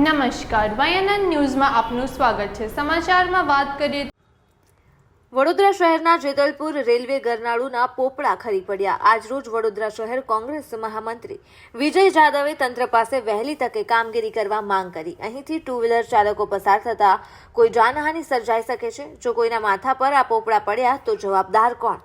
નમસ્કાર, વાયએનએન ન્યૂઝમાં આપનું સ્વાગત છે। સમાચારમાં વાત કરીએ। વડોદરા શહેરના જેતલપુર રેલવે ગરનાળુના પોપડા ખરી પડ્યા। આજરોજ વડોદરા શહેર કોંગ્રેસ મહામંત્રી વિજય જાદવે તંત્ર પાસે વહેલી તકે કામગીરી કરવા માંગ કરી। અહીંથી ટુ વ્હીલર ચાલકો પસાર થતા કોઈ જાનહાનિ સર્જાઈ શકે છે। જો કોઈના માથા પર આ પોપડા પડ્યા તો જવાબદાર કોણ?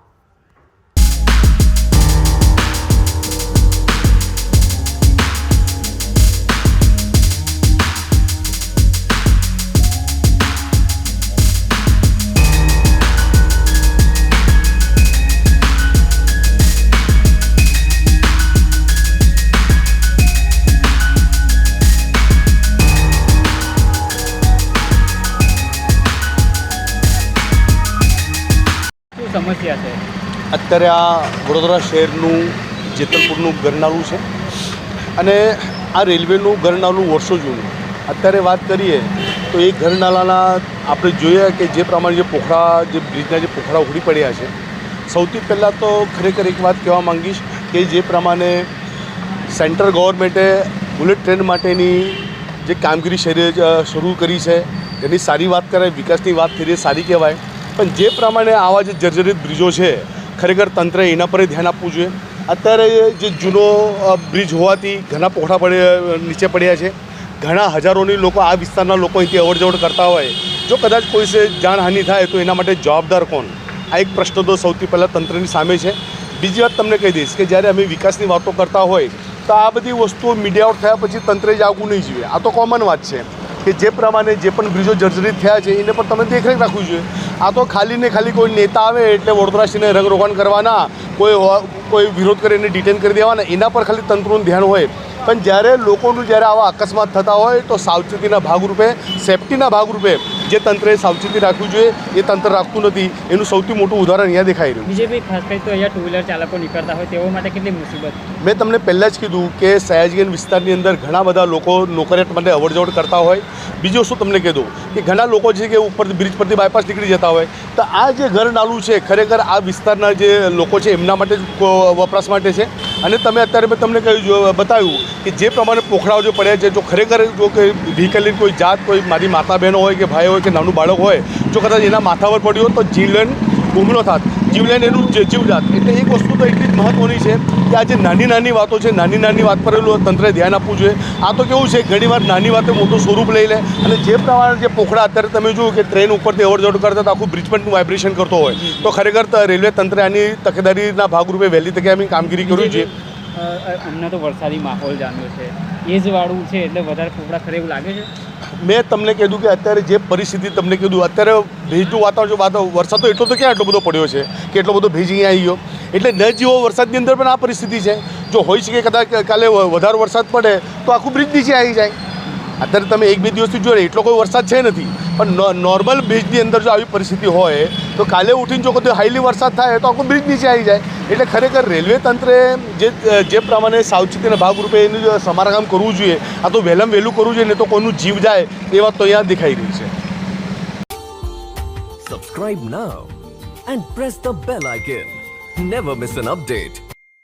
સમસ્યા છે અત્યારે આ વડોદરા શહેરનું જેતલપુરનું ગરનાળું છે અને આ રેલવેનું ગરનાળું વર્ષો જૂનું। અત્યારે વાત કરીએ તો એ ગરનાળાના આપણે જોઈએ કે જે પ્રમાણે જે બ્રિજના જે પોખડા ઉખડી પડ્યા છે, સૌથી પહેલાં તો ખરેખર એક વાત કહેવા માંગીશ કે જે પ્રમાણે સેન્ટ્રલ ગવર્મેન્ટે બુલેટ ટ્રેન માટેની જે કામગીરી શરૂ કરી છે એની સારી વાત કરાય, વિકાસની વાત થઈ રહી સારી કહેવાય, પણ જે પ્રમાણે આવા જે જર્જરિત બ્રિજો છે ખરેખર તંત્રએ એના પર ધ્યાન આપવું જોઈએ। અત્યારે જે જૂનો બ્રિજ હોવાથી ઘણા પોખડા નીચે પડ્યા છે, ઘણા હજારોની લોકો આ વિસ્તારના લોકો અહીંથી અવરજવર કરતા હોય, જો કદાચ કોઈ જાનહાનિ થાય તો એના માટે જવાબદાર કોણ? આ એક પ્રશ્ન તો સૌથી પહેલાં તંત્રની સામે છે। બીજી વાત તમને કહી દઈશ કે જ્યારે અમે વિકાસની વાતો કરતા હોય તો આ બધી વસ્તુઓ મીડિયા આઉટ થયા પછી તંત્રએ જ આવવું નહીં જોઈએ। આ તો કોમન વાત છે કે જે પ્રમાણે જે પણ બ્રિજો જર્જરિત થયા છે એને પર તમે દેખરેખ રાખવું જોઈએ। આ તો ખાલી ને ખાલી કોઈ નેતા આવે એટલે વડોદરાશીને રંગરોગાન કરવાના, કોઈ વિરોધ કરીને ડિટેન કરી દેવાના, એના પર ખાલી તંત્રનું ધ્યાન હોય। પણ જ્યારે લોકોનું જ્યારે આવા અકસ્માત થતા હોય તો સાવચેતીના ભાગરૂપે, સેફટીના ભાગરૂપે જે તંત્રએ સાવચેતી રાખવી જોઈએ એ તંત્ર રાખતું નથી। એનું સૌથી મોટું ઉદાહરણ અહીંયા દેખાઈ રહ્યું છે। બીજેપી ખાસ કરી તો અહીંયા ટુ વ્હીલર ચાલકો નીકળતા હોય તેઓ માટે કેટલી મુસીબત? મેં તમને પહેલાં જ કીધું કે સયાજગંજ વિસ્તારની અંદર ઘણા બધા લોકો નોકરિયાત માટે અવરજવર કરતા હોય। બીજું શું તમને કહી દઉં કે ઘણા લોકો છે કે ઉપર બ્રિજ પરથી બાયપાસ નીકળી જતા હોય, તો આ જે ગરનાળું છે ખરેખર આ વિસ્તારના જે લોકો છે એમના માટે જ વપરાશ માટે છે। અને તમે અત્યારે મેં તમને કહ્યું બતાવ્યું કે જે પ્રમાણે પોખડાઓ જે પડ્યા છે, જો ખરેખર જો કે વ્હીકલની કોઈ જાત, કોઈ મારી માતા બહેનો હોય કે ભાઈ હોય કે નાનું બાળક હોય, જો કદાચ એના માથા પર પડ્યું તો જીવલેણ ગુમલો થાત, જીવલેણ એનું જીવજાત। એટલે એક વસ્તુ તો એટલી જ મહત્ત્વની છે કે આ જે નાની નાની વાતો છે, નાની નાની વાત પર તંત્રએ ધ્યાન આપવું જોઈએ। આ તો કેવું છે ઘણીવાર નાની વાતે મોટું સ્વરૂપ લઈ લે, અને જે પ્રમાણે જે પોખડા અત્યારે તમે જુઓ કે ટ્રેન ઉપરથી અવરજવર કરતા તો આખું બ્રિજ પણ વાઇબ્રેશન કરતો હોય, તો ખરેખર રેલવે તંત્રે આની તકેદારીના ભાગરૂપે વહેલી તકે આની કામગીરી કરવી જોઈએ। હમણાં તો વરસાદી માહોલ જામ્યો છે, એ જ વાળું છે એટલે વધારે પોપડા ખરે એવું લાગે છે? મેં તમને કીધું કે અત્યારે જે પરિસ્થિતિ તમને કીધું, અત્યારે ભેજનું વાતાવરણ, વરસાદ તો એટલો તો ક્યાં એટલો બધો પડ્યો છે કે એટલો બધો ભેજ અહીંયા આવી ગયો, એટલે ન જેવો વરસાદની અંદર પણ આ પરિસ્થિતિ છે। જો હોઈ શકે કદાચ કાલે વધારે વરસાદ પડે તો આખું બ્રિજ નીચે આવી જાય। અત્યારે તમે એક બે દિવસથી જોડે એટલો કોઈ વરસાદ છે નથી, પણ નોર્મલ બ્રિજની અંદર જો આવી પરિસ્થિતિ હોય તો કાલે ઉઠીને જો કોઈ હાઈલી વરસાદ થાય તો આખું બ્રિજ નીચે આવી જાય। એટલે ખરેખર રેલવે તંત્રે જે પ્રમાણે સાવચેતીના ભાગરૂપે એનું સમારકામ કરવું જોઈએ, આ તો વહેલામાં વહેલું કરવું જોઈએ, નહીં તો કોઈનું જીવ જાય એ વાત તો અહીંયા દેખાઈ રહી છે। Subscribe now and press the bell icon. Never miss an update.